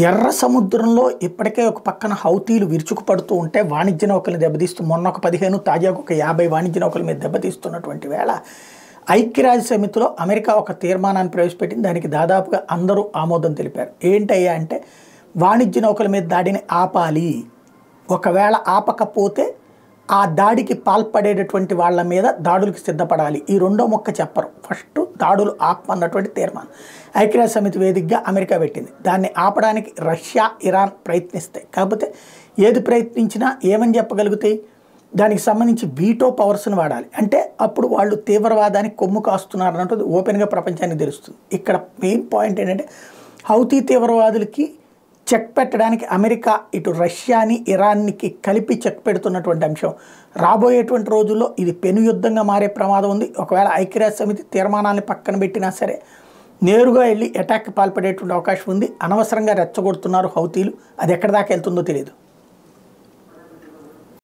ఎర్ర సముద్రంలో ఇప్పటికే ఒక పక్కన హౌతీలు విరుచుకుపడుతూ ఉంటే వాణిజ్య నౌకల్ని దెబ్బతీస్తూ మొన్న ఒక 15 తాజాగా ఒక 50 వాణిజ్య నౌకల మీద దెబ్బతీస్తున్నటువంటి వేళ ఐక్యరాజ్య సమితిలో అమెరికా ఒక తీర్మానాన్ని ప్రవేశపెట్టింది. దానికి దాదాపుగా అందరూ ఆమోదం తెలిపారు. ఏంటయ్యా అంటే వాణిజ్య నౌకల మీద దాడిని ఆపాలి, ఒకవేళ ఆపకపోతే ఆ దాడికి పాల్పడేటటువంటి వాళ్ళ మీద దాడులకు సిద్ధపడాలి. ఈ రెండో మొక్క చెప్పరు. ఫస్ట్ దాడులు ఆపమన్నటువంటి తీర్మానం ఐక్యరాజ్య సమితి వేదికగా అమెరికా పెట్టింది. దాన్ని ఆపడానికి రష్యా, ఇరాన్ ప్రయత్నిస్తాయి. కాకపోతే ఏది ప్రయత్నించినా ఏమని చెప్పగలుగుతాయి, దానికి సంబంధించి వీటో పవర్స్ని వాడాలి. అంటే అప్పుడు వాళ్ళు తీవ్రవాదానికి కొమ్ము కాస్తున్నారు అన్నట్టు ఓపెన్గా ప్రపంచానికి తెలుస్తుంది. ఇక్కడ మెయిన్ పాయింట్ ఏంటంటే హౌతీ తీవ్రవాదులకి చెక్ పెట్టడానికి అమెరికా ఇటు రష్యాని, ఇరాన్కి కలిపి చెక్ పెడుతున్నటువంటి అంశం. రాబోయేటువంటి రోజుల్లో ఇది పెను యుద్ధంగా మారే ప్రమాదం ఉంది. ఒకవేళ ఐక్యరాజ్య సమితి తీర్మానాన్ని పక్కన పెట్టినా సరే నేరుగా వెళ్ళి అటాక్కి పాల్పడేటువంటి అవకాశం ఉంది. అనవసరంగా రెచ్చగొడుతున్నారు హౌతీలు. అది ఎక్కడి దాకా వెళ్తుందో తెలియదు.